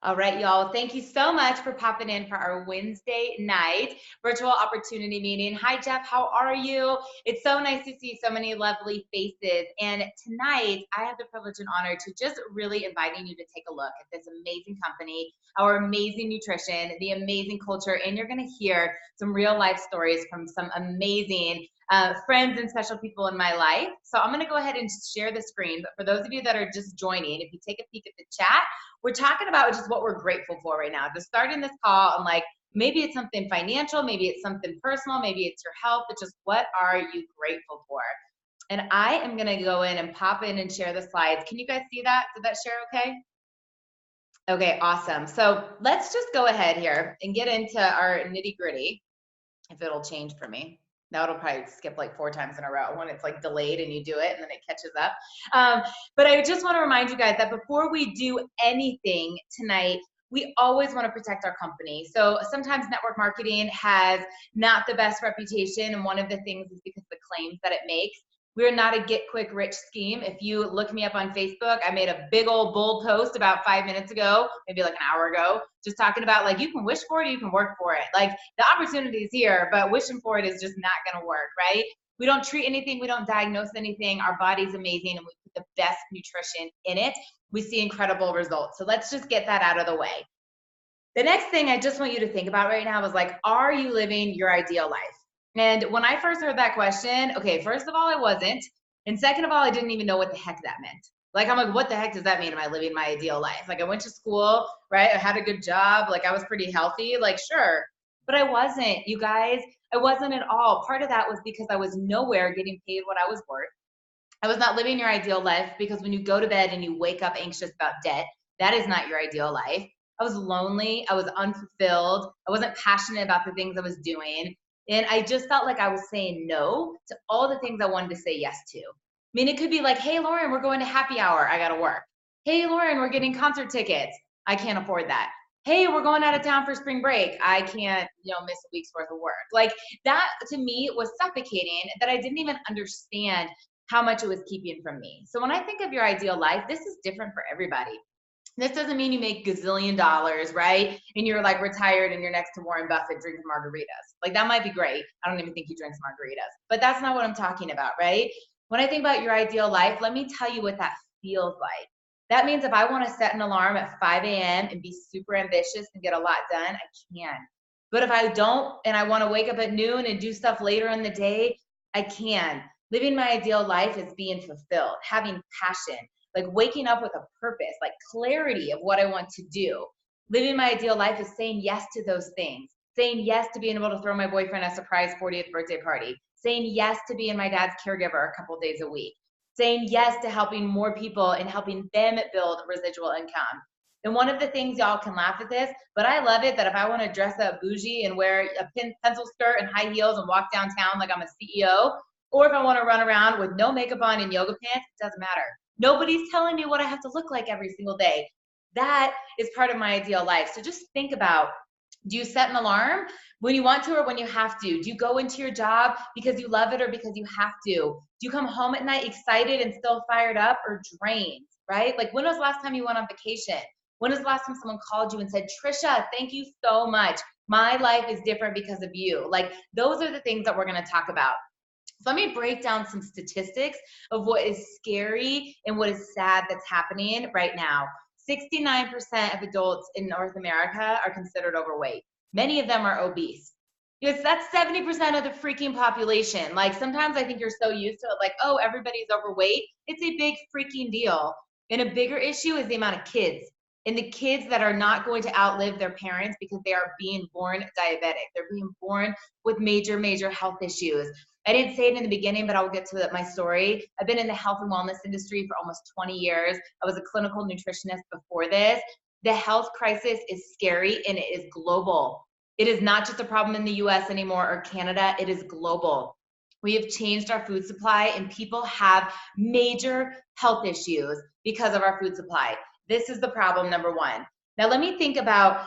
All right, y'all. Thank you so much for popping in for our Wednesday night virtual opportunity meeting. Hi, Jeff. How are you? It's so nice to see so many lovely faces. And tonight, I have the privilege and honor to just really inviting you to take a look at this amazing company, our amazing nutrition, the amazing culture, and you're going to hear some real life stories from some amazing friends and special people in my life. So I'm going to go ahead and share the screen. But for those of you that are just joining, if you take a peek at the chat, we're talking about just what we're grateful for right now. Just starting this call, I'm like, maybe it's something financial, maybe it's something personal, maybe it's your health, but just what are you grateful for? And I am gonna go in and pop in and share the slides. Can you guys see that? Did that share okay? Okay, awesome. So let's just go ahead here and get into our nitty gritty, if it'll change for me. Now it'll probably skip like 4 times in a row when it's like delayed and you do it and then it catches up. But I just want to remind you guys that before we do anything tonight, we always want to protect our company. So sometimes network marketing has not the best reputation, and one of the things is because of the claims that it makes. We're not a get quick rich scheme. If you look me up on Facebook, I made a big old bold post about 5 minutes ago, maybe like an hour ago, just talking about like you can wish for it, you can work for it. Like the opportunity is here, but wishing for it is just not going to work, right? We don't treat anything, we don't diagnose anything. Our body's amazing, and we put the best nutrition in it. We see incredible results. So let's just get that out of the way. The next thing I just want you to think about right now is like, are you living your ideal life? And when I first heard that question, okay, first of all, I wasn't. And second of all, I didn't even know what the heck that meant. Like, I'm like, what the heck does that mean? Am I living my ideal life? Like, I went to school, right? I had a good job. Like, I was pretty healthy. Like, sure. But I wasn't, you guys. I wasn't at all. Part of that was because I was nowhere getting paid what I was worth. I was not living your ideal life because when you go to bed and you wake up anxious about debt, that is not your ideal life. I was lonely. I was unfulfilled. I wasn't passionate about the things I was doing. And I just felt like I was saying no to all the things I wanted to say yes to. I mean, it could be like, hey, Lauren, we're going to happy hour. I got to work. Hey, Lauren, we're getting concert tickets. I can't afford that. Hey, we're going out of town for spring break. I can't, miss a week's worth of work. Like that to me was suffocating that I didn't even understand how much it was keeping from me. So when I think of your ideal life, this is different for everybody. This doesn't mean you make gazillion dollars, right? And you're like retired and you're next to Warren Buffett drinking margaritas. Like that might be great. I don't even think he drinks margaritas, but that's not what I'm talking about, right? When I think about your ideal life, let me tell you what that feels like. That means if I want to set an alarm at 5 a.m. and be super ambitious and get a lot done, I can. But if I don't and I want to wake up at noon and do stuff later in the day, I can. Living my ideal life is being fulfilled, having passion, like waking up with a purpose, like clarity of what I want to do. Living my ideal life is saying yes to those things, saying yes to being able to throw my boyfriend a surprise 40th birthday party, saying yes to being my dad's caregiver a couple days a week, saying yes to helping more people and helping them build residual income. And one of the things, y'all can laugh at this, but I love it that if I want to dress up bougie and wear a pencil skirt and high heels and walk downtown like I'm a CEO, or if I want to run around with no makeup on and yoga pants, it doesn't matter. Nobody's telling me what I have to look like every single day. That is part of my ideal life. So just think about, do you set an alarm when you want to or when you have to? Do you go into your job because you love it or because you have to? Do you come home at night excited and still fired up or drained, right? Like when was the last time you went on vacation? When was the last time someone called you and said, Trisha, thank you so much. My life is different because of you. Like those are the things that we're going to talk about. So let me break down some statistics of what is scary and what is sad that's happening right now. 69% of adults in North America are considered overweight. Many of them are obese. Yes, that's 70% of the freaking population. Like sometimes I think you're so used to it, like, oh, everybody's overweight. It's a big freaking deal. And a bigger issue is the amount of kids. And the kids that are not going to outlive their parents because they are being born diabetic. They're being born with major, major health issues. I didn't say it in the beginning, but I'll get to my story. I've been in the health and wellness industry for almost 20 years. I was a clinical nutritionist before this. The health crisis is scary and it is global. It is not just a problem in the US anymore or Canada, it is global. We have changed our food supply and people have major health issues because of our food supply. This is the problem number one. Now let me think about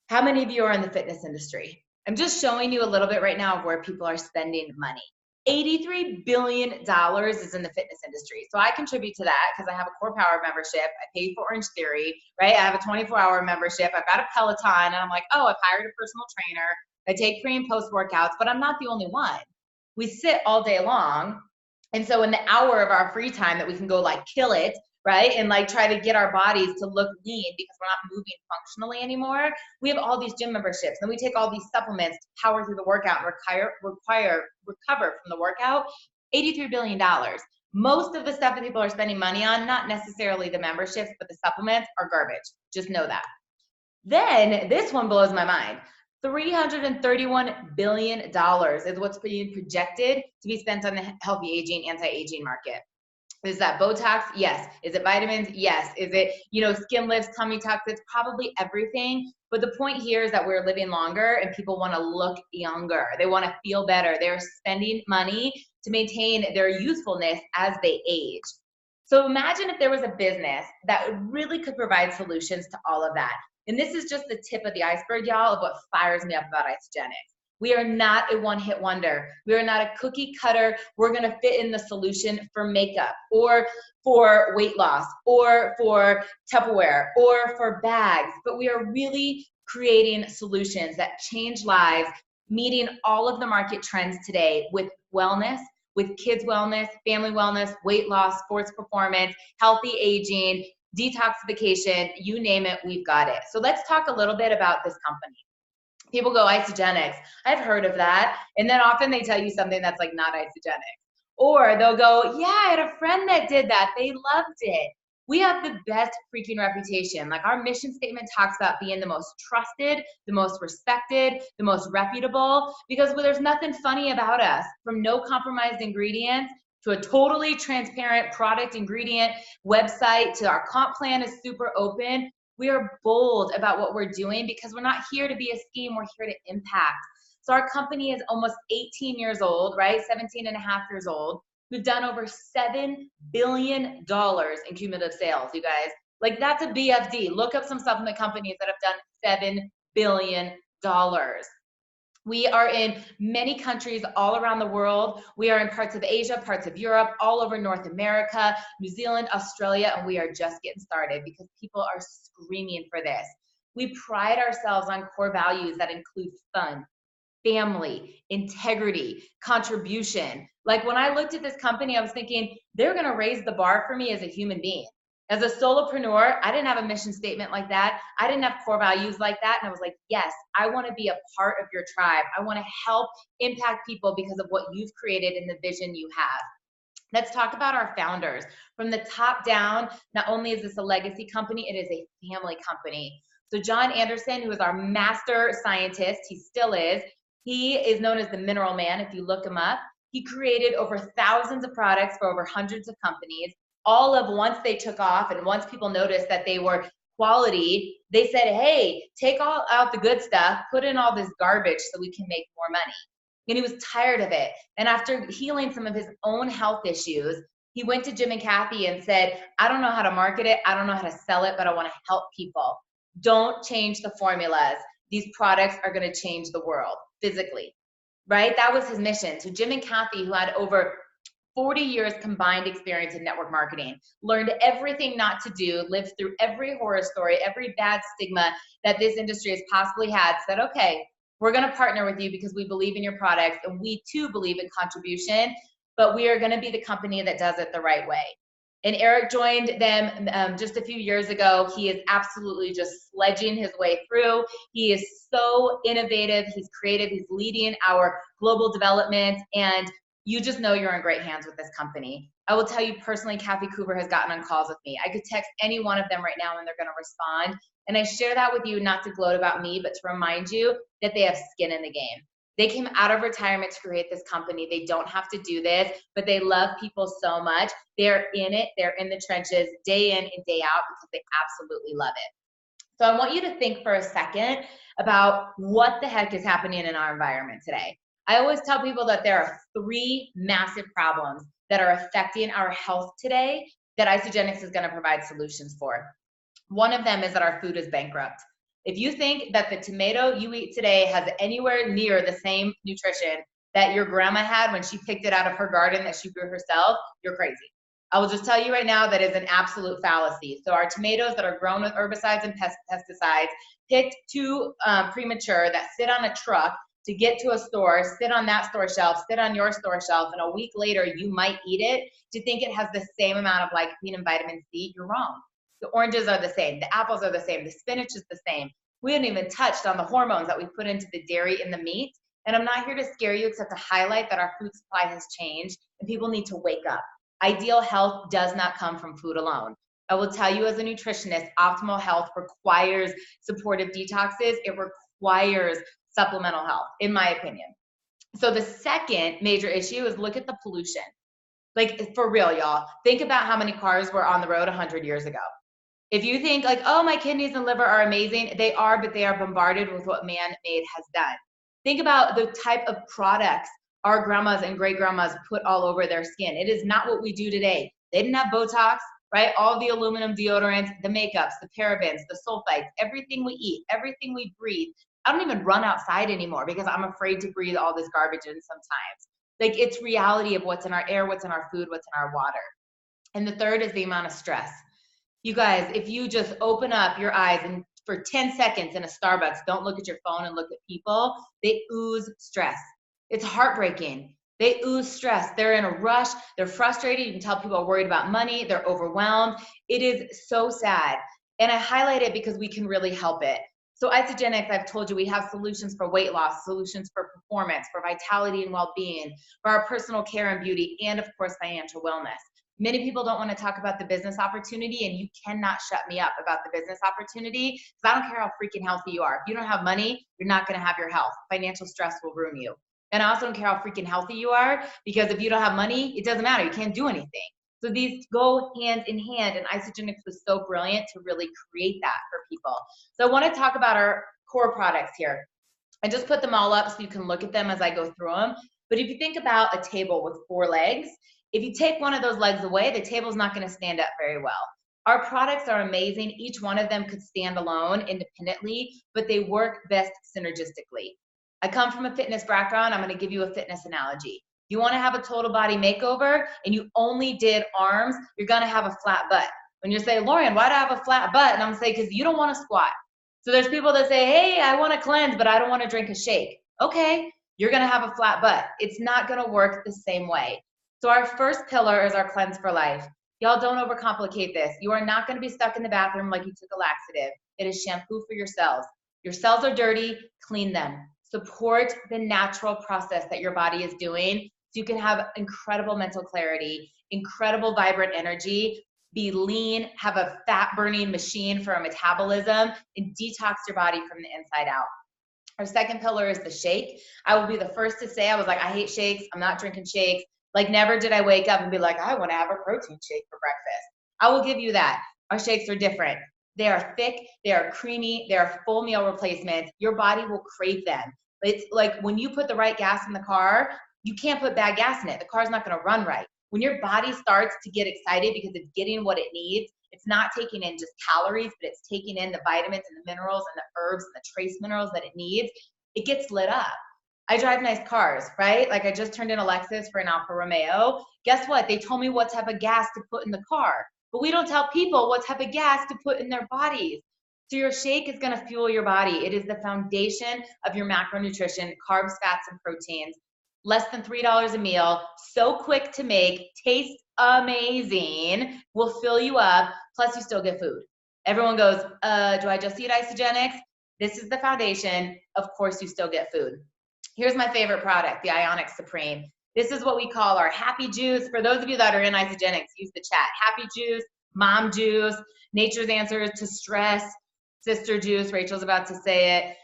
how many of you are in the fitness industry. I'm just showing you a little bit right now of where people are spending money. $83 billion is in the fitness industry. So I contribute to that because I have a Core Power membership. I pay for Orange Theory, right? I have a 24-hour membership. I've got a Peloton, and I'm like, oh, I've hired a personal trainer. I take pre and post workouts, but I'm not the only one. We sit all day long. And so in the hour of our free time that we can go like kill it, right? And like try to get our bodies to look lean because we're not moving functionally anymore. We have all these gym memberships and we take all these supplements to power through the workout and recover from the workout. $83 billion. Most of the stuff that people are spending money on, not necessarily the memberships, but the supplements are garbage. Just know that. Then this one blows my mind. $331 billion is what's being projected to be spent on the healthy aging, anti-aging market. Is that Botox? Yes. Is it vitamins? Yes. Is it, skin lifts, tummy tucks? It's probably everything. But the point here is that we're living longer and people want to look younger. They want to feel better. They're spending money to maintain their youthfulness as they age. So imagine if there was a business that really could provide solutions to all of that. And this is just the tip of the iceberg, y'all, of what fires me up about Isagenix. We are not a one-hit wonder. We are not a cookie cutter. We're going to fit in the solution for makeup or for weight loss or for Tupperware or for bags. But we are really creating solutions that change lives, meeting all of the market trends today with wellness, with kids wellness, family wellness, weight loss, sports performance, healthy aging, detoxification, you name it, we've got it. So let's talk a little bit about this company. People go, Isagenix, I've heard of that. And then often they tell you something that's like not Isagenix. Or they'll go, yeah, I had a friend that did that. They loved it. We have the best freaking reputation. Like our mission statement talks about being the most trusted, the most respected, the most reputable, because there's nothing funny about us, from no compromised ingredients to a totally transparent product ingredient website to our comp plan is super open. We are bold about what we're doing because we're not here to be a scheme, we're here to impact. So our company is almost 18 years old, right? 17 and a half years old. We've done over $7 billion in cumulative sales, you guys. Like that's a BFD. Look up some supplement companies that have done $7 billion. We are in many countries all around the world. We are in parts of Asia, parts of Europe, all over North America, New Zealand, Australia, and we are just getting started because people are screaming for this. We pride ourselves on core values that include fun, family, integrity, contribution. Like when I looked at this company, I was thinking, they're gonna raise the bar for me as a human being. As a solopreneur, I didn't have a mission statement like that. I didn't have core values like that. And I was like, yes, I want to be a part of your tribe. I want to help impact people because of what you've created and the vision you have. Let's talk about our founders. From the top down, not only is this a legacy company, it is a family company. So John Anderson, who is our master scientist, he still is. He is known as the Mineral Man, if you look him up. He created over thousands of products for over hundreds of companies. All of once they took off and once people noticed that they were quality, they said, hey, take all out the good stuff, put in all this garbage so we can make more money. And he was tired of it. And after healing some of his own health issues, he went to Jim and Kathy and said, I don't know how to market it. I don't know how to sell it, but I want to help people. Don't change the formulas. These products are going to change the world physically, right? That was his mission. So Jim and Kathy, who had over 40 years combined experience in network marketing, learned everything not to do, lived through every horror story, every bad stigma that this industry has possibly had, said, okay, we're going to partner with you because we believe in your products and we too believe in contribution, but we are going to be the company that does it the right way. And Eric joined them just a few years ago. He is absolutely just sledging his way through. He is so innovative. He's creative. He's leading our global development, and you just know you're in great hands with this company. I will tell you personally, Kathy Cooper has gotten on calls with me. I could text any one of them right now and they're going to respond. And I share that with you not to gloat about me, but to remind you that they have skin in the game. They came out of retirement to create this company. They don't have to do this, but they love people so much. They're in it. They're in the trenches day in and day out because they absolutely love it. So I want you to think for a second about what the heck is happening in our environment today. I always tell people that there are 3 massive problems that are affecting our health today that Isagenix is going to provide solutions for. One of them is that our food is bankrupt. If you think that the tomato you eat today has anywhere near the same nutrition that your grandma had when she picked it out of her garden that she grew herself, you're crazy. I will just tell you right now that is an absolute fallacy. So our tomatoes that are grown with herbicides and pesticides, picked too premature, that sit on a truck to get to a store, sit on that store shelf, sit on your store shelf, and a week later you might eat it to think it has the same amount of lycopene and vitamin C, you're wrong. The oranges are the same, the apples are the same, the spinach is the same. We haven't even touched on the hormones that we put into the dairy and the meat. And I'm not here to scare you except to highlight that our food supply has changed and people need to wake up. Ideal health does not come from food alone. I will tell you as a nutritionist, optimal health requires supportive detoxes. It requires supplemental health, in my opinion. So the second major issue is look at the pollution. Like, for real, y'all. Think about how many cars were on the road 100 years ago. If you think like, oh, my kidneys and liver are amazing, they are, but they are bombarded with what man-made has done. Think about the type of products our grandmas and great grandmas put all over their skin. It is not what we do today. They didn't have Botox, right? All the aluminum deodorants, the makeups, the parabens, the sulfites, everything we eat, everything we breathe. I don't even run outside anymore because I'm afraid to breathe all this garbage in sometimes. Like, it's reality of what's in our air, what's in our food, what's in our water. And the third is the amount of stress. You guys, if you just open up your eyes and for 10 seconds in a Starbucks, don't look at your phone and look at people, they ooze stress. It's heartbreaking. They ooze stress. They're in a rush. They're frustrated. You can tell people are worried about money. They're overwhelmed. It is so sad. And I highlight it because we can really help it. So Isagenix, I've told you, we have solutions for weight loss, solutions for performance, for vitality and well-being, for our personal care and beauty, and of course, financial wellness. Many people don't want to talk about the business opportunity, and you cannot shut me up about the business opportunity because I don't care how freaking healthy you are. If you don't have money, you're not going to have your health. Financial stress will ruin you. And I also don't care how freaking healthy you are, because if you don't have money, it doesn't matter. You can't do anything. So these go hand in hand, and Isagenix was so brilliant to really create that for people. So I want to talk about our core products here. I just put them all up so you can look at them as I go through them. But if you think about a table with 4 legs, if you take one of those legs away, the table's not going to stand up very well. Our products are amazing. Each one of them could stand alone independently, but they work best synergistically. I come from a fitness background. I'm going to give you a fitness analogy. You want to have a total body makeover and you only did arms, you're going to have a flat butt. When you say, Lauren, why do I have a flat butt? And I'm going to say, because you don't want to squat. So there's people that say, hey, I want to cleanse, but I don't want to drink a shake. Okay, you're going to have a flat butt. It's not going to work the same way. So our first pillar is our cleanse for life. Y'all don't overcomplicate this. You are not going to be stuck in the bathroom like you took a laxative. It is shampoo for your cells. Your cells are dirty, clean them. Support the natural process that your body is doing so you can have incredible mental clarity, incredible vibrant energy, be lean, have a fat burning machine for a metabolism, and detox your body from the inside out. Our second pillar is the shake. I will be the first to say, I was like, I hate shakes. I'm not drinking shakes. Like, never did I wake up and be like, I want to have a protein shake for breakfast. I will give you that. Our shakes are different. They are thick, they are creamy, they are full meal replacements. Your body will crave them. It's like when you put the right gas in the car, you can't put bad gas in it. The car's not going to run right. When your body starts to get excited because it's getting what it needs, it's not taking in just calories, but it's taking in the vitamins and the minerals and the herbs and the trace minerals that it needs, it gets lit up. I drive nice cars, right? Like, I just turned in a Lexus for an Alfa Romeo. Guess what? They told me what type of gas to put in the car, but we don't tell people what type of gas to put in their bodies. So your shake is going to fuel your body. It is the foundation of your macronutrition, carbs, fats, and proteins. Less than $3 a meal, so quick to make, tastes amazing, will fill you up, plus you still get food. Everyone goes, do I just eat Isagenix? This is the foundation. Of course, you still get food. Here's my favorite product, the Ionic Supreme. This is what we call our happy juice. For those of you that are in Isagenix, use the chat. Happy juice, mom juice, nature's answer to stress, sister juice. Rachel's about to say it.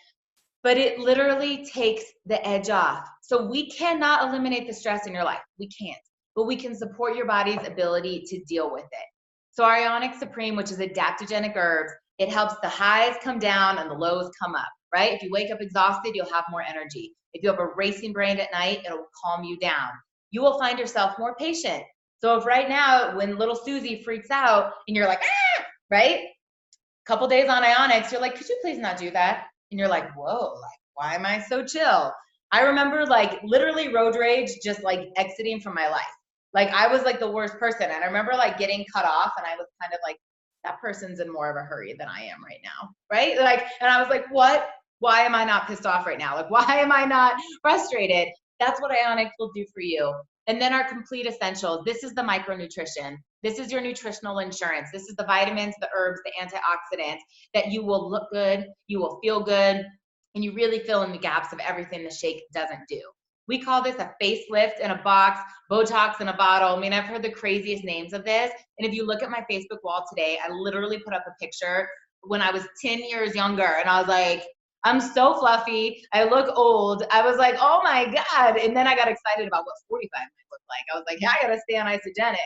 But it literally takes the edge off. So we cannot eliminate the stress in your life. We can't. But we can support your body's ability to deal with it. So our Ionic Supreme, which is adaptogenic herbs, it helps the highs come down and the lows come up, right? If you wake up exhausted, you'll have more energy. If you have a racing brain at night, it'll calm you down. You will find yourself more patient. So if right now, when little Susie freaks out and you're like, ah, right? Couple days on Ionics, you're like, could you please not do that? And you're like, whoa, like, why am I so chill? I remember like literally road rage just like exiting from my life. Like I was like the worst person. And I remember like getting cut off and I was kind of like, that person's in more of a hurry than I am right now. Right. Like, and I was like, what? Why am I not pissed off right now? Like, why am I not frustrated? That's what Ionic will do for you. And then our complete essentials. This is the micronutrition. This is your nutritional insurance. This is the vitamins, the herbs, the antioxidants that you will look good, you will feel good, and you really fill in the gaps of everything the shake doesn't do. We call this a facelift in a box, Botox in a bottle. I mean, I've heard the craziest names of this. And if you look at my Facebook wall today, I literally put up a picture when I was 10 years younger. And I was like, I'm so fluffy. I look old. I was like, oh my God. And then I got excited about what 45 might look like. I was like, yeah, I got to stay on Isagenix.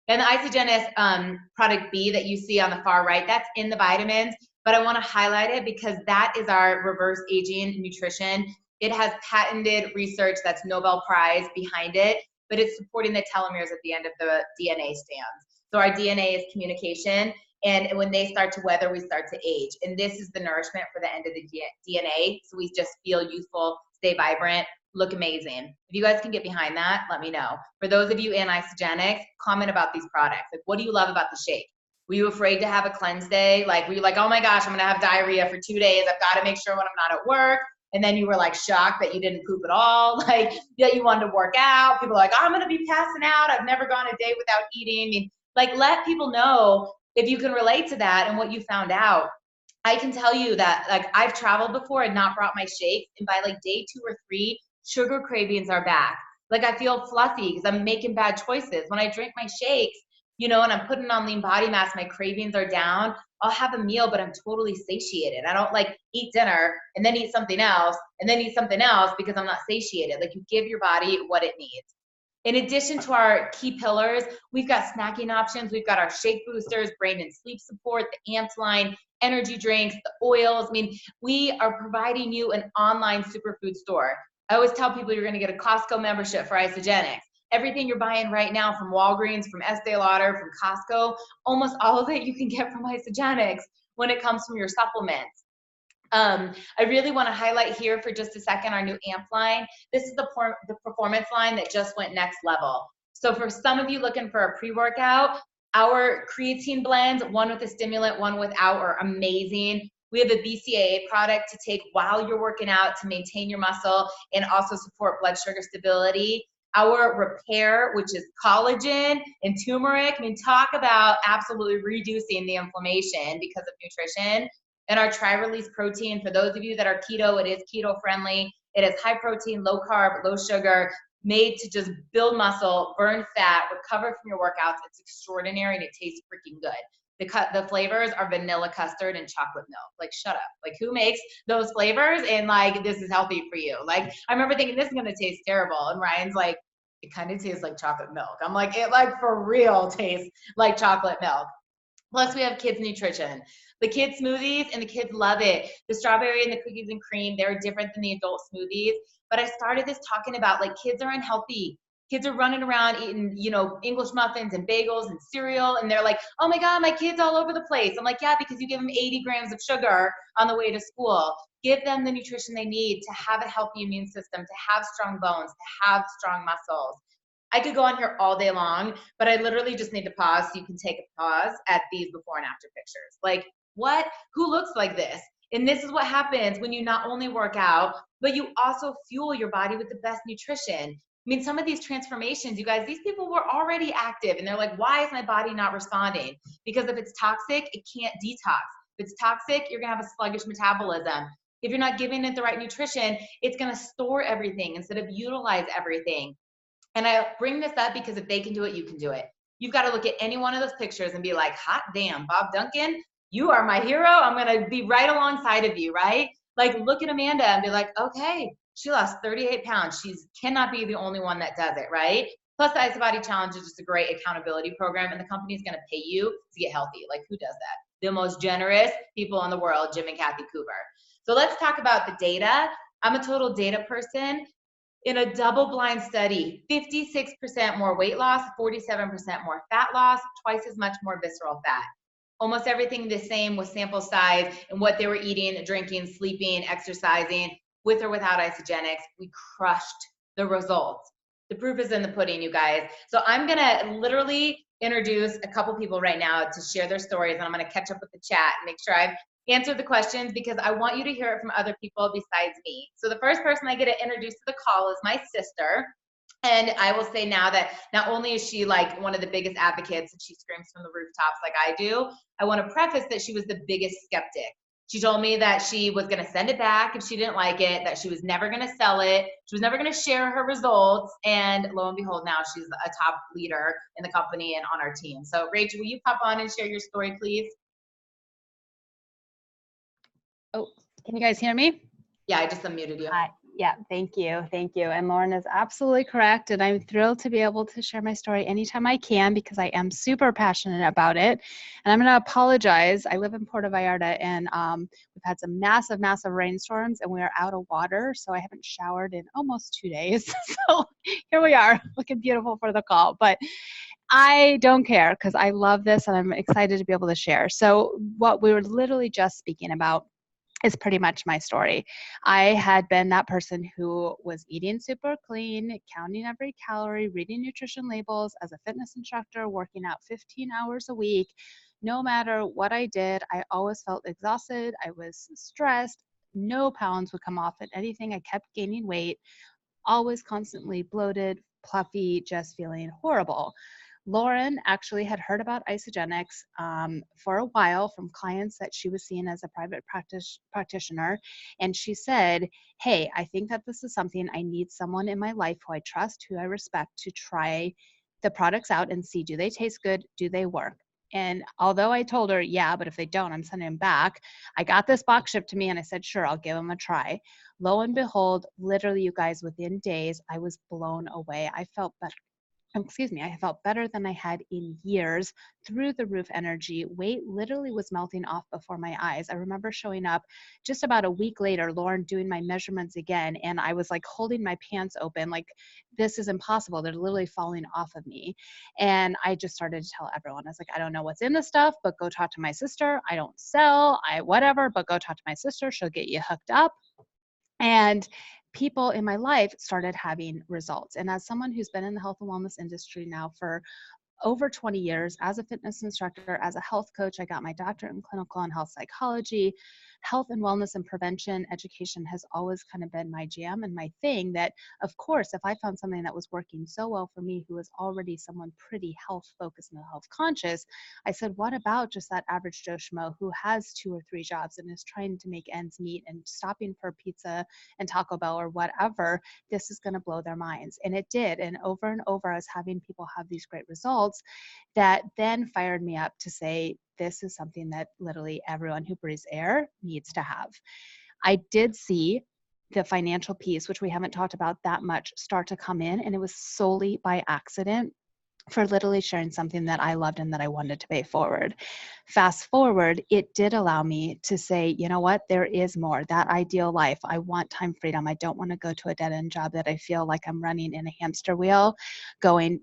And the Isagenix product B that you see on the far right, that's in the vitamins. But I want to highlight it because that is our reverse aging nutrition. It has patented research that's Nobel Prize behind it, but it's supporting the telomeres at the end of the DNA strands. So our DNA is communication, and when they start to weather, we start to age. And this is the nourishment for the end of the DNA, so we just feel youthful, stay vibrant, look amazing. If you guys can get behind that, let me know. For those of you in Isagenix, comment about these products. Like, what do you love about the shake? Were you afraid to have a cleanse day? Like, were you like, oh my gosh, I'm gonna have diarrhea for 2 days. I've got to make sure when I'm not at work. And then you were like shocked that you didn't poop at all, like that you wanted to work out. People are like, I'm gonna be passing out. I've never gone a day without eating. I mean, like, let people know if you can relate to that and what you found out. I can tell you that like I've traveled before and not brought my shakes, and by like day 2 or 3, sugar cravings are back. Like I feel fluffy because I'm making bad choices. When I drink my shakes, and I'm putting on lean body mass, my cravings are down. I'll have a meal, but I'm totally satiated. I don't like eat dinner and then eat something else and then eat something else because I'm not satiated. Like you give your body what it needs. In addition to our key pillars, we've got snacking options. We've got our shake boosters, brain and sleep support, the Amps line, energy drinks, the oils. I mean, we are providing you an online superfood store. I always tell people you're going to get a Costco membership for Isagenix. Everything you're buying right now from Walgreens, from Estee Lauder, from Costco, almost all of it you can get from Isagenix when it comes from your supplements. I really want to highlight here for just a second our new Amp line. This is the performance line that just went next level. So for some of you looking for a pre-workout, our creatine blends, one with a stimulant, one without, are amazing. We have a BCAA product to take while you're working out to maintain your muscle and also support blood sugar stability. Our repair, which is collagen and turmeric. I mean, talk about absolutely reducing the inflammation because of nutrition. And our tri-release protein, for those of you that are keto, it is keto friendly. It is high protein, low carb, low sugar, made to just build muscle, burn fat, recover from your workouts. It's extraordinary and it tastes freaking good. The flavors are vanilla custard and chocolate milk. Like, shut up. Like, who makes those flavors? And like, this is healthy for you. Like, I remember thinking this is gonna taste terrible. And Ryan's like, it kind of tastes like chocolate milk. I'm like, it like for real tastes like chocolate milk. Plus we have kids nutrition. The kids smoothies, and the kids love it. The strawberry and the cookies and cream, they're different than the adult smoothies. But I started this talking about like kids are unhealthy. Kids are running around eating, English muffins and bagels and cereal. And they're like, oh my God, my kid's all over the place. I'm like, yeah, because you give them 80 grams of sugar on the way to school. Give them the nutrition they need to have a healthy immune system, to have strong bones, to have strong muscles. I could go on here all day long, but I literally just need to pause so you can take a pause at these before and after pictures. Like, what? Who looks like this? And this is what happens when you not only work out, but you also fuel your body with the best nutrition. I mean, some of these transformations, you guys, these people were already active and they're like, why is my body not responding? Because if it's toxic, it can't detox. If it's toxic, you're gonna have a sluggish metabolism. If you're not giving it the right nutrition, it's gonna store everything instead of utilize everything. And I bring this up because if they can do it, you can do it. You've got to look at any one of those pictures and be like, hot damn, Bob Duncan, you are my hero. I'm going to be right alongside of you, right? Like, look at Amanda and be like, okay, she lost 38 pounds. She cannot be the only one that does it, right? Plus, the IsaBody Challenge is just a great accountability program, and the company's going to pay you to get healthy. Like, who does that? The most generous people in the world, Jim and Kathy Cooper. So let's talk about the data. I'm a total data person. In a double-blind study, 56% more weight loss, 47% more fat loss, twice as much more visceral fat. Almost everything the same with sample size and what they were eating, drinking, sleeping, exercising. with or without Isagenix, we crushed the results. The proof is in the pudding, you guys. So I'm gonna literally introduce a couple people right now to share their stories, and I'm gonna catch up with the chat and make sure I've answered the questions because I want you to hear it from other people besides me. So the first person I get to introduce to the call is my sister. And I will say now that not only is she like one of the biggest advocates and she screams from the rooftops like I do, I want to preface that she was the biggest skeptic. She told me that she was going to send it back if she didn't like it, that she was never going to sell it, she was never going to share her results, and lo and behold, now she's a top leader in the company and on our team. So Rachel, will you pop on and share your story, please? Oh, can you guys hear me? Yeah, I just unmuted you. Hi. Yeah, thank you. Thank you. And Lauren is absolutely correct. And I'm thrilled to be able to share my story anytime I can because I am super passionate about it. And I'm going to apologize. I live in Puerto Vallarta and we've had some massive, massive rainstorms and we are out of water. So I haven't showered in almost 2 days. So here we are looking beautiful for the call. But I don't care because I love this and I'm excited to be able to share. So what we were literally just speaking about is pretty much my story. I had been that person who was eating super clean, counting every calorie, reading nutrition labels as a fitness instructor, working out 15 hours a week. No matter what I did, I always felt exhausted. I was stressed. No pounds would come off at anything. I kept gaining weight, always constantly bloated, puffy, just feeling horrible. Lauren actually had heard about Isagenix for a while from clients that she was seeing as a private practitioner. And she said, hey, I think that this is something I need someone in my life who I trust, who I respect to try the products out and see, do they taste good? Do they work? And although I told her, yeah, but if they don't, I'm sending them back. I got this box shipped to me and I said, sure, I'll give them a try. Lo and behold, literally, you guys, within days, I was blown away. I felt better. I felt better than I had in years, through the roof energy. Weight literally was melting off before my eyes. I remember showing up just about a week later, Lauren doing my measurements again, and I was like holding my pants open, like, this is impossible. They're literally falling off of me. And I just started to tell everyone, I was like, I don't know what's in this stuff, but go talk to my sister. I don't sell, whatever, but go talk to my sister. She'll get you hooked up. And people in my life started having results. And as someone who's been in the health and wellness industry now for over 20 years as a fitness instructor, as a health coach, I got my doctorate in clinical and health psychology. Health and wellness and prevention education has always kind of been my jam and my thing. That, of course, if I found something that was working so well for me, who was already someone pretty health focused and health conscious, I said, what about just that average Joe Schmo who has 2 or 3 jobs and is trying to make ends meet and stopping for pizza and Taco Bell or whatever? This is going to blow their minds. And it did. And over, I was having people have these great results that then fired me up to say, this is something that literally everyone who breathes air needs to have. I did see the financial piece, which we haven't talked about that much, start to come in, and it was solely by accident for literally sharing something that I loved and that I wanted to pay forward. Fast forward, it did allow me to say, you know what, there is more. That ideal life, I want time freedom. I don't want to go to a dead-end job that I feel like I'm running in a hamster wheel, going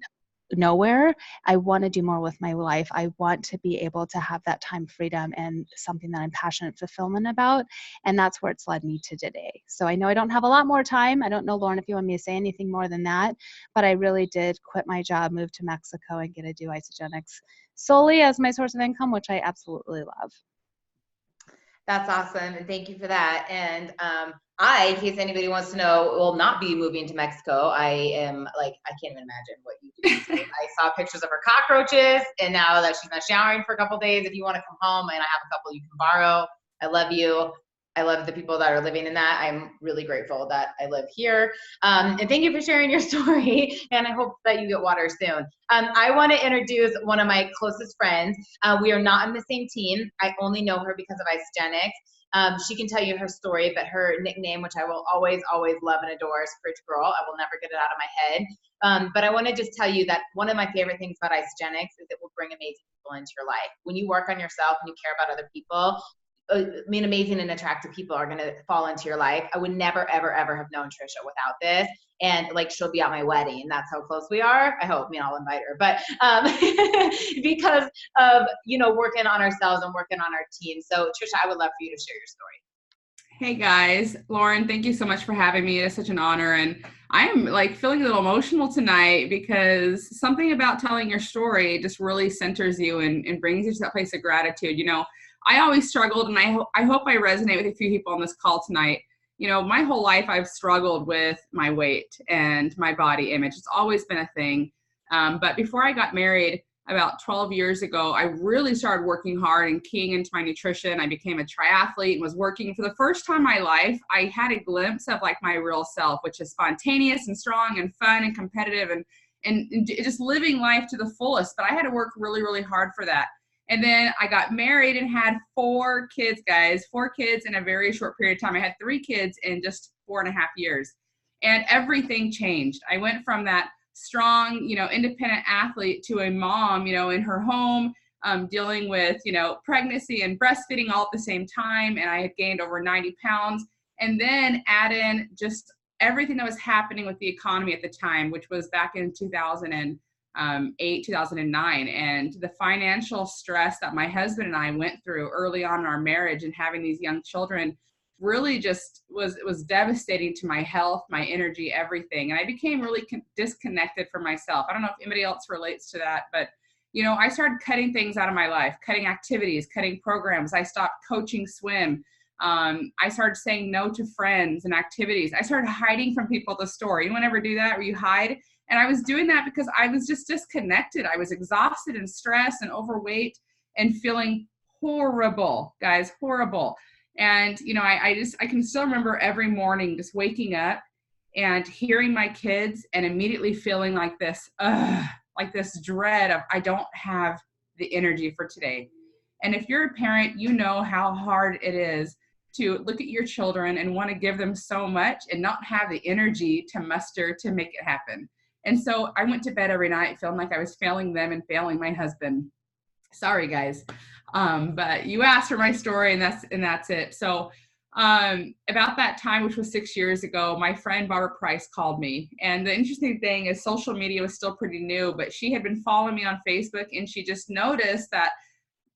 nowhere. I want to do more with my life. I want to be able to have that time freedom and something that I'm passionate fulfillment about. And that's where it's led me to today. So I know I don't have a lot more time. I don't know, Lauren, if you want me to say anything more than that, but I really did quit my job, move to Mexico, and get to do Isagenix solely as my source of income, which I absolutely love. That's awesome. And thank you for that. And in case anybody wants to know, will not be moving to Mexico. I am like, I can't even imagine what you do. I saw pictures of her cockroaches, and now that she's not showering for a couple days, if you want to come home, and I have a couple you can borrow. I love you. I love the people that are living in that. I'm really grateful that I live here. And thank you for sharing your story. And I hope that you get water soon. I want to introduce one of my closest friends. We are not on the same team. I only know her because of Isagenix. She can tell you her story, but her nickname, which I will always, always love and adore, is Fridge Girl. I will never get it out of my head. But I want to just tell you that one of my favorite things about Isagenix is it will bring amazing people into your life. When you work on yourself and you care about other people, amazing and attractive people are going to fall into your life. I would never, ever, ever have known Trisha without this. And like, she'll be at my wedding. That's how close we are. I hope, I'll invite her, but because of, working on ourselves and working on our team. So Trisha, I would love for you to share your story. Hey guys, Lauren, thank you so much for having me. It's such an honor. And I am like feeling a little emotional tonight because something about telling your story just really centers you and brings you to that place of gratitude. You know, I always struggled, and I hope I resonate with a few people on this call tonight. You know, my whole life I've struggled with my weight and my body image. It's always been a thing. But before I got married, about 12 years ago, I really started working hard and keying into my nutrition. I became a triathlete and was working for the first time in my life. I had a glimpse of like my real self, which is spontaneous and strong and fun and competitive and just living life to the fullest. But I had to work really, really hard for that. And then I got married and had 4 kids, guys, 4 kids in a very short period of time. I had 3 kids in just 4.5 years. And everything changed. I went from that strong, you know, independent athlete to a mom, you know, in her home, dealing with, you know, pregnancy and breastfeeding all at the same time. And I had gained over 90 pounds. And then add in just everything that was happening with the economy at the time, which was back in 2008, 2009. And the financial stress that my husband and I went through early on in our marriage and having these young children really just was devastating to my health, my energy, everything. And I became really disconnected from myself. I don't know if anybody else relates to that, but you know, I started cutting things out of my life, cutting activities, cutting programs. I stopped coaching swim. I started saying no to friends and activities. I started hiding from people at the store. Anyone ever do that where you hide? And I was doing that because I was just disconnected. I was exhausted and stressed and overweight and feeling horrible, guys, horrible. And, you know, I can still remember every morning just waking up and hearing my kids and immediately feeling like this dread of I don't have the energy for today. And if you're a parent, you know how hard it is to look at your children and want to give them so much and not have the energy to muster to make it happen. And so I went to bed every night feeling like I was failing them and failing my husband. Sorry, guys. But you asked for my story, and that's it. So about that time, which was 6 years ago, my friend Barbara Price called me. And the interesting thing is social media was still pretty new, but she had been following me on Facebook, and she just noticed that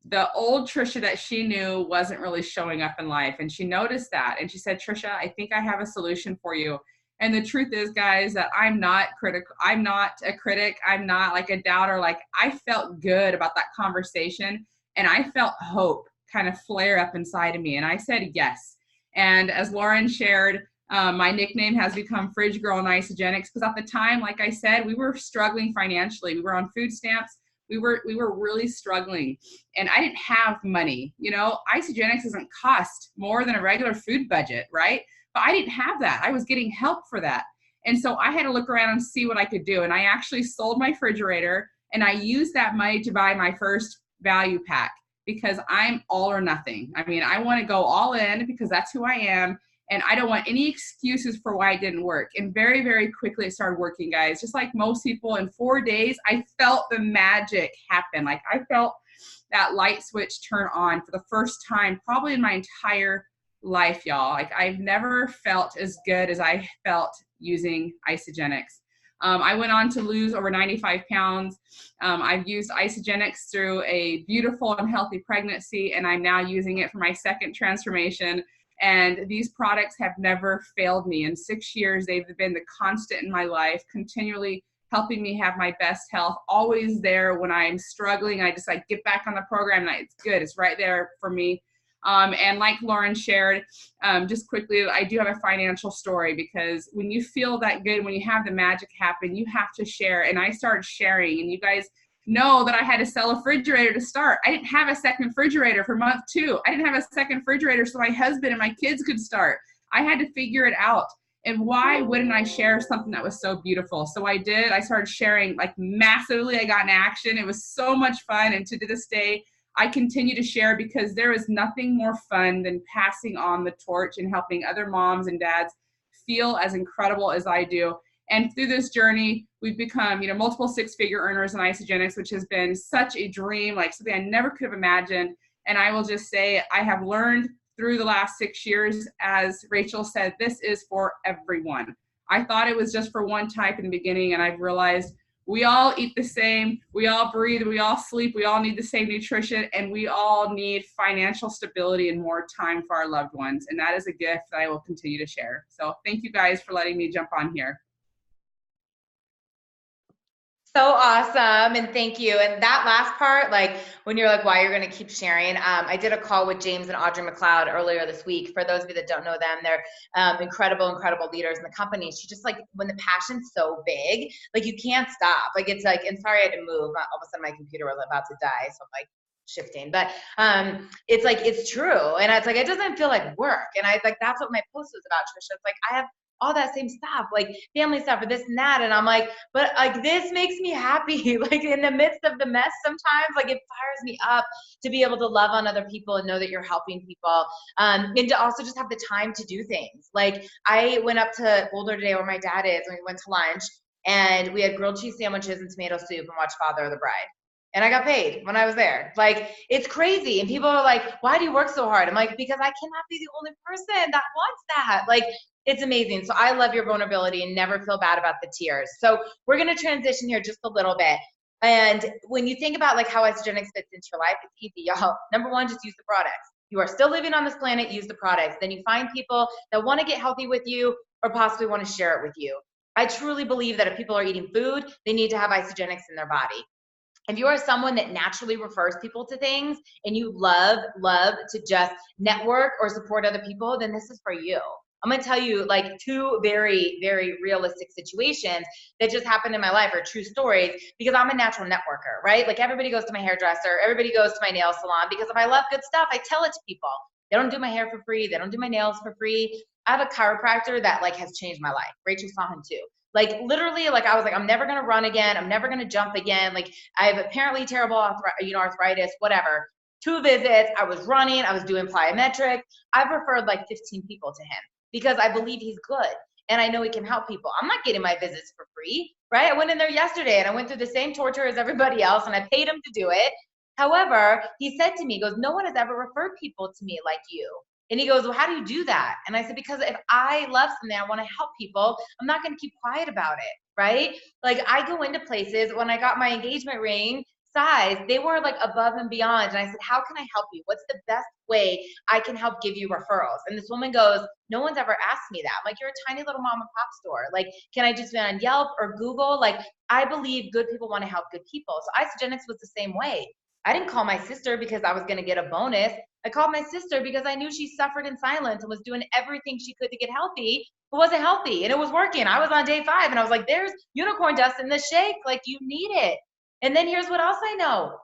the old Trisha that she knew wasn't really showing up in life. And she noticed that. And she said, Trisha, I think I have a solution for you. And the truth is, guys, that I'm not critical. I'm not a critic. I'm not like a doubter. Like, I felt good about that conversation, and I felt hope kind of flare up inside of me. And I said yes. And as Lauren shared, my nickname has become Fridge Girl and Isagenix, because at the time, like I said, we were struggling financially. We were on food stamps. We were really struggling, and I didn't have money. You know, Isagenix doesn't cost more than a regular food budget, right? But I didn't have that. I was getting help for that. And so I had to look around and see what I could do. And I actually sold my refrigerator, and I used that money to buy my first value pack, because I'm all or nothing. I mean, I want to go all in because that's who I am. And I don't want any excuses for why it didn't work. And very, very quickly it started working, guys. Just like most people, in 4 days, I felt the magic happen. Like, I felt that light switch turn on for the first time, probably in my entire life, y'all. Like, I've never felt as good as I felt using Isagenix. I went on to lose over 95 pounds. I've used Isagenix through a beautiful and healthy pregnancy, and I'm now using it for my second transformation. And these products have never failed me. In 6 years, they've been the constant in my life, continually helping me have my best health, always there when I'm struggling. I just like get back on the program, and it's good. It's right there for me. And like Lauren shared, just quickly, I do have a financial story, because when you feel that good, when you have the magic happen, you have to share. And I started sharing, and you guys know that I had to sell a refrigerator to start. I didn't have a second refrigerator for month 2. I didn't have a second refrigerator so my husband and my kids could start. I had to figure it out. And why wouldn't I share something that was so beautiful? So I did. I started sharing like massively. I got in action. It was so much fun. And to this day, I continue to share, because there is nothing more fun than passing on the torch and helping other moms and dads feel as incredible as I do. And through this journey, we've become, you know, multiple 6-figure earners in Isagenix, which has been such a dream, like something I never could have imagined. And I will just say, I have learned through the last 6 years, as Rachel said, this is for everyone. I thought it was just for one type in the beginning, and I've realized we all eat the same, we all breathe, we all sleep, we all need the same nutrition, and we all need financial stability and more time for our loved ones. And that is a gift that I will continue to share. So thank you guys for letting me jump on here. So awesome, and thank you. And that last part, like when you're like, why you're gonna keep sharing. I did a call with James and Audrey McLeod earlier this week. For those of you that don't know them, they're incredible leaders in the company. She just like, when the passion's so big, like you can't stop. Like it's like, and sorry I had to move. All of a sudden my computer was about to die, so I'm like shifting. But it's like, it's true. And it's like, it doesn't feel like work. And I like, that's what my post was about, Trisha. It's like, I have all that same stuff, like family stuff or this and that. And I'm like, but like, this makes me happy. Like in the midst of the mess, sometimes like it fires me up to be able to love on other people and know that you're helping people. And to also just have the time to do things. Like I went up to Boulder today where my dad is, and we went to lunch and we had grilled cheese sandwiches and tomato soup and watched Father of the Bride. And I got paid when I was there. Like, it's crazy. And people are like, why do you work so hard? I'm like, because I cannot be the only person that wants that. Like, it's amazing. So I love your vulnerability and never feel bad about the tears. So we're going to transition here just a little bit. And when you think about like how Isagenix fits into your life, it's easy, y'all. Number one, just use the products. You are still living on this planet, use the products. Then you find people that want to get healthy with you or possibly want to share it with you. I truly believe that if people are eating food, they need to have Isagenix in their body. If you are someone that naturally refers people to things and you love to just network or support other people, then this is for you. I'm gonna tell you like two very, very realistic situations that just happened in my life, or true stories, because I'm a natural networker, right? Like everybody goes to my hairdresser, everybody goes to my nail salon, because if I love good stuff, I tell it to people. They don't do my hair for free, they don't do my nails for free. I have a chiropractor that like has changed my life. Rachel saw him too. Like literally, like I was like, I'm never gonna run again, I'm never gonna jump again. Like I have apparently terrible arthritis, whatever. 2 visits, I was running, I was doing plyometric. I've referred like 15 people to him because I believe he's good and I know he can help people. I'm not getting my visits for free, right? I went in there yesterday and I went through the same torture as everybody else and I paid him to do it. However, he said to me, he goes, no one has ever referred people to me like you. And he goes, well, how do you do that? And I said, because if I love something, I want to help people, I'm not going to keep quiet about it, right? Like I go into places, when I got my engagement ring size, they were like above and beyond. And I said, how can I help you? What's the best way I can help give you referrals? And this woman goes, no one's ever asked me that. I'm like, you're a tiny little mom and pop store. Like, can I just be on Yelp or Google? Like, I believe good people want to help good people. So Isagenix was the same way. I didn't call my sister because I was going to get a bonus. I called my sister because I knew she suffered in silence and was doing everything she could to get healthy, but wasn't healthy. And it was working. I was on day 5 and I was like, there's unicorn dust in this shake. Like, you need it. And then here's what else I know.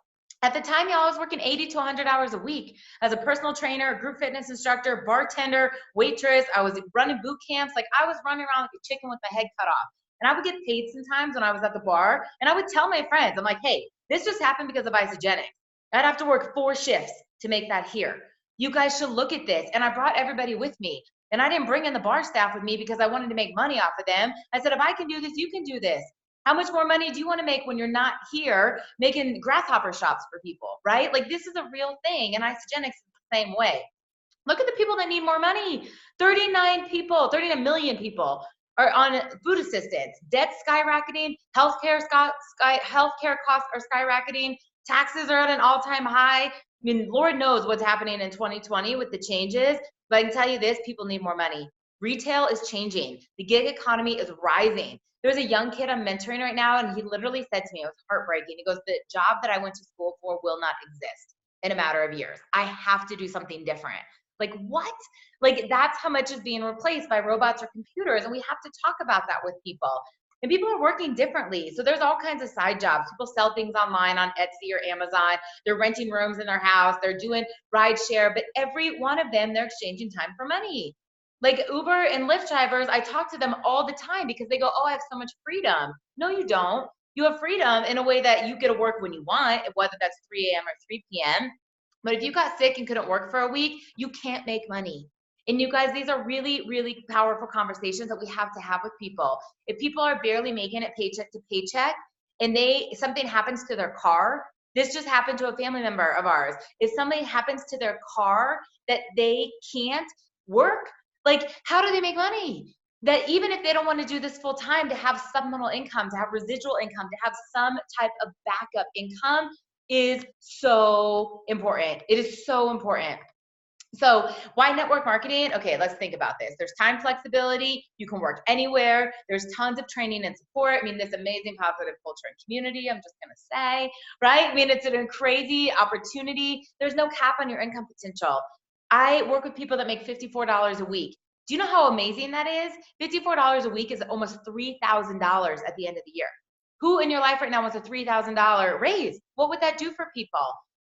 At the time, y'all, I was working 80 to 100 hours a week as a personal trainer, group fitness instructor, bartender, waitress. I was running boot camps. Like, I was running around like a chicken with my head cut off. And I would get paid sometimes when I was at the bar. And I would tell my friends, I'm like, hey, this just happened because of Isagenix. I'd have to work 4 shifts to make that here. You guys should look at this. And I brought everybody with me. And I didn't bring in the bar staff with me because I wanted to make money off of them. I said, if I can do this, you can do this. How much more money do you want to make when you're not here making grasshopper shops for people, right? Like, this is a real thing. And Isagenix is the same way. Look at the people that need more money. 39 million people are on food assistance. Debt skyrocketing, healthcare costs are skyrocketing, taxes are at an all-time high. I mean, Lord knows what's happening in 2020 with the changes, but I can tell you this, people need more money. Retail is changing. The gig economy is rising. There's a young kid I'm mentoring right now, and he literally said to me, it was heartbreaking. He goes, the job that I went to school for will not exist in a matter of years. I have to do something different. Like, what? Like, that's how much is being replaced by robots or computers, and we have to talk about that with people. And people are working differently. So there's all kinds of side jobs. People sell things online on Etsy or Amazon. They're renting rooms in their house. They're doing ride share, but every one of them, they're exchanging time for money. Like Uber and Lyft drivers, I talk to them all the time because they go, oh, I have so much freedom. No, you don't. You have freedom in a way that you get to work when you want, whether that's 3 a.m. or 3 p.m. But if you got sick and couldn't work for a week, you can't make money. And you guys, these are really, really powerful conversations that we have to have with people. If people are barely making it paycheck to paycheck and something happens to their car, this just happened to a family member of ours. If something happens to their car that they can't work, like, how do they make money? that even if they don't want to do this full time, to have supplemental income, to have residual income, to have some type of backup income is so important. It is so important. So why network marketing? Okay, let's think about this. There's time flexibility. You can work anywhere. There's tons of training and support. I mean, this amazing positive culture and community, I'm just going to say, right? I mean, it's a crazy opportunity. There's no cap on your income potential. I work with people that make $54 a week. Do you know how amazing that is? $54 a week is almost $3,000 at the end of the year. Who in your life right now wants a $3,000 raise? What would that do for people?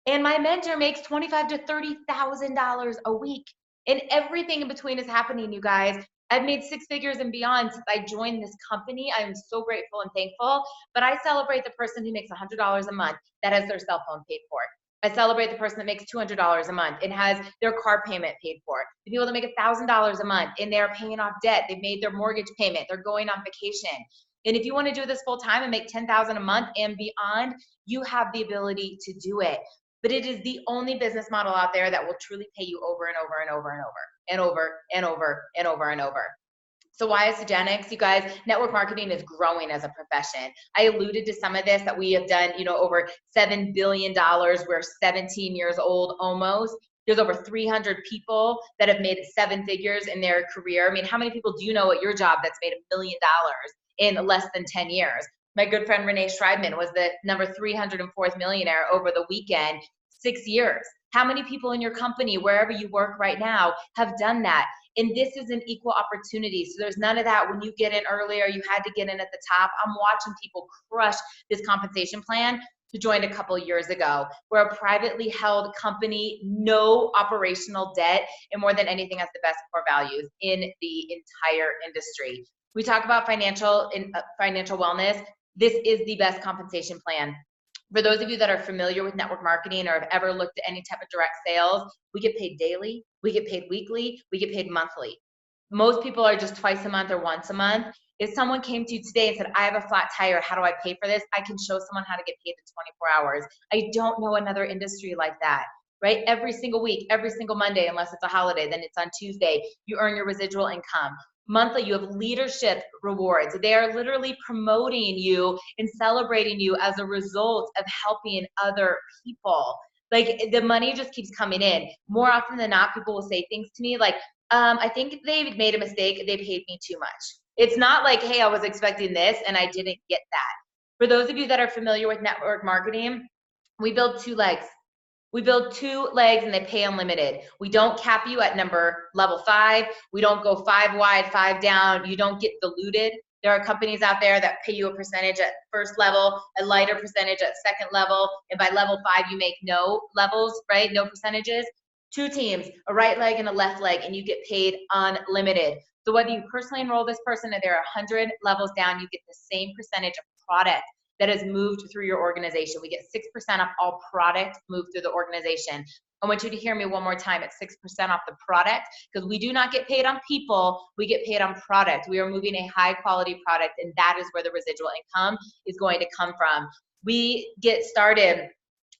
And my mentor makes $25,000 to $30,000 a week. And everything in between is happening, you guys. I've made six figures and beyond since I joined this company. I'm so grateful and thankful. But I celebrate the person who makes $100 a month that has their cell phone paid for. I celebrate the person that makes $200 a month and has their car payment paid for. The people that make $1,000 a month and they're paying off debt. They've made their mortgage payment. They're going on vacation. And if you want to do this full time and make $10,000 a month and beyond, you have the ability to do it. But it is the only business model out there that will truly pay you over and over and over and over and over and over and over and over. So why Isagenix? You guys, network marketing is growing as a profession. I alluded to some of this, that we have done, over $7 billion. We're 17 years old almost. There's over 300 people that have made 7 figures in their career. I mean, how many people do you know at your job that's made $1 million in less than 10 years? My good friend Renee Schreibman was the number 304th millionaire over the weekend, 6 years. How many people in your company, wherever you work right now, have done that? And this is an equal opportunity. So there's none of that when you get in earlier, you had to get in at the top. I'm watching people crush this compensation plan who joined a couple years ago. We're a privately held company, no operational debt, and more than anything has the best core values in the entire industry. We talk about financial wellness. This is the best compensation plan. For those of you that are familiar with network marketing or have ever looked at any type of direct sales, we get paid daily, we get paid weekly, we get paid monthly. Most people are just twice a month or once a month. If someone came to you today and said, I have a flat tire, how do I pay for this? I can show someone how to get paid in 24 hours. I don't know another industry like that, right? Every single week, every single Monday, unless it's a holiday, then it's on Tuesday, you earn your residual income. Monthly, you have leadership rewards. They are literally promoting you and celebrating you as a result of helping other people. Like, the money just keeps coming in. More often than not, people will say things to me like, I think they made a mistake. They paid me too much. It's not like, hey, I was expecting this and I didn't get that. For those of you that are familiar with network marketing, we build 2 legs. We build 2 legs and they pay unlimited. We don't cap you at level 5. We don't go 5 wide, 5 down. You don't get diluted. There are companies out there that pay you a percentage at first level, a lighter percentage at second level, and by level 5 you make no levels, right? No percentages. 2 teams, a right leg and a left leg, and you get paid unlimited. So whether you personally enroll this person or they're 100 levels down, you get the same percentage of product that has moved through your organization. We get 6% off all product moved through the organization. I want you to hear me one more time. It's 6% off the product, because we do not get paid on people, we get paid on product. We are moving a high quality product, and that is where the residual income is going to come from. We get started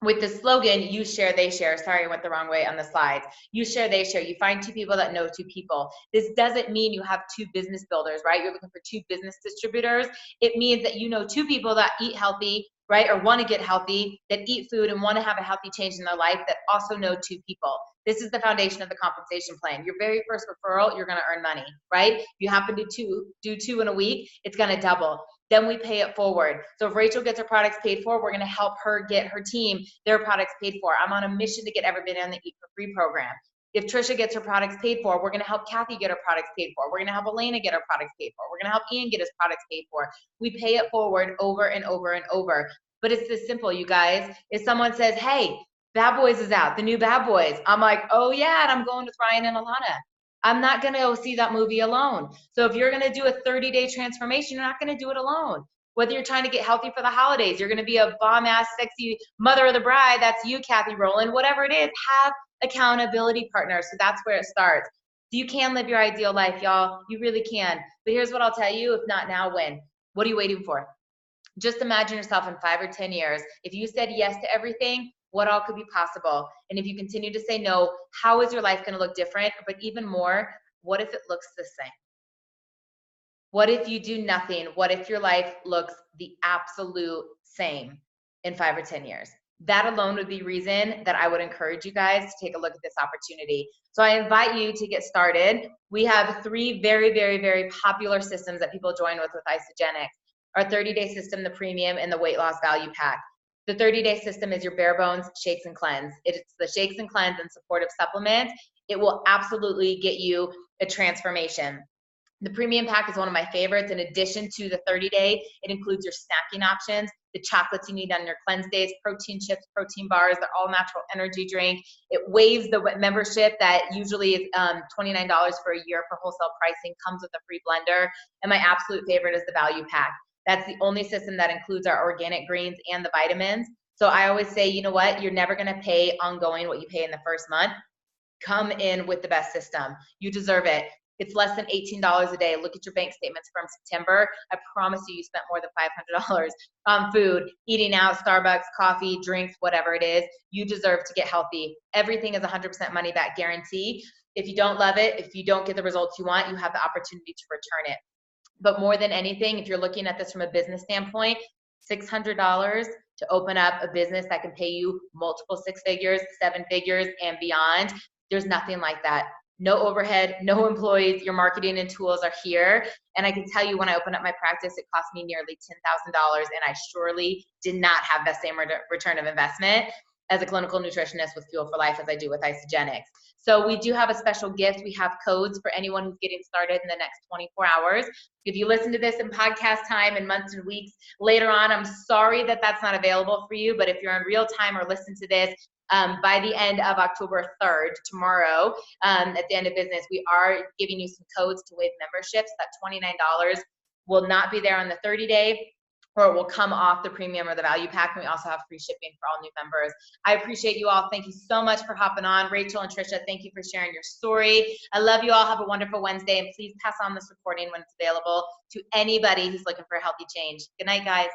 with the slogan, you share, they share. Sorry, I went the wrong way on the slides. You share, they share. You find 2 people that know 2 people. This doesn't mean you have 2 business builders, right? You're looking for 2 business distributors. It means that you know 2 people that eat healthy, right? Or want to get healthy, that eat food and want to have a healthy change in their life, that also know 2 people. This is the foundation of the compensation plan. Your very first referral, you're going to earn money, right? If you happen to do 2 in a week, it's going to double. Then we pay it forward. So if Rachel gets her products paid for, we're going to help her get her team their products paid for. I'm on a mission to get everybody on the Eat for Free program. If Trisha gets her products paid for, we're going to help Kathy get her products paid for. We're going to help Elena get her products paid for. We're going to help Ian get his products paid for. We pay it forward over and over and over. But it's this simple, you guys. If someone says, hey, Bad Boys is out, the new Bad Boys, I'm like, oh yeah, and I'm going with Ryan and Alana. I'm not going to go see that movie alone. So if you're going to do a 30-day transformation, you're not going to do it alone. Whether you're trying to get healthy for the holidays, you're going to be a bomb-ass, sexy mother of the bride, that's you, Kathy Rowland, whatever it is, have accountability partners. So that's where it starts. So you can live your ideal life, y'all. You really can. But here's what I'll tell you, if not now, when? What are you waiting for? Just imagine yourself in 5 or 10 years. If you said yes to everything, what all could be possible? And if you continue to say no, how is your life going to look different? But even more, what if it looks the same? What if you do nothing? What if your life looks the absolute same in 5 or 10 years? That alone would be reason that I would encourage you guys to take a look at this opportunity. So I invite you to get started. We have 3 very, very, very popular systems that people join with Isagenix. Our 30-day system, the premium, and the weight loss value pack. The 30-day system is your bare bones shakes and cleanse. It's the shakes and cleanse and supportive supplements. It will absolutely get you a transformation. The premium pack is one of my favorites. In addition to the 30-day, it includes your snacking options, the chocolates you need on your cleanse days, protein chips, protein bars, they're all natural energy drink. It waives the membership that usually is $29 for a year for wholesale pricing, comes with a free blender. And my absolute favorite is the value pack. That's the only system that includes our organic greens and the vitamins. So I always say, you know what? You're never going to pay ongoing what you pay in the first month. Come in with the best system. You deserve it. It's less than $18 a day. Look at your bank statements from September. I promise you spent more than $500 on food, eating out, Starbucks, coffee, drinks, whatever it is. You deserve to get healthy. Everything is 100% money back guarantee. If you don't love it, if you don't get the results you want, you have the opportunity to return it. But more than anything, if you're looking at this from a business standpoint, $600 to open up a business that can pay you multiple 6 figures, 7 figures, and beyond. There's nothing like that. No overhead, no employees, your marketing and tools are here. And I can tell you when I opened up my practice, it cost me nearly $10,000, and I surely did not have that same return of investment as a clinical nutritionist with Fuel for Life as I do with Isagenix. So we do have a special gift. We have codes for anyone who's getting started in the next 24 hours. If you listen to this in podcast time and months and weeks later on, I'm sorry that that's not available for you, but if you're in real time or listen to this, by the end of October 3rd, tomorrow, at the end of business, we are giving you some codes to waive memberships. That $29 will not be there on the 30-day, or it will come off the premium or the value pack. And we also have free shipping for all new members. I appreciate you all. Thank you so much for hopping on. Rachel and Trisha, thank you for sharing your story. I love you all. Have a wonderful Wednesday. And please pass on this recording when it's available to anybody who's looking for a healthy change. Good night, guys.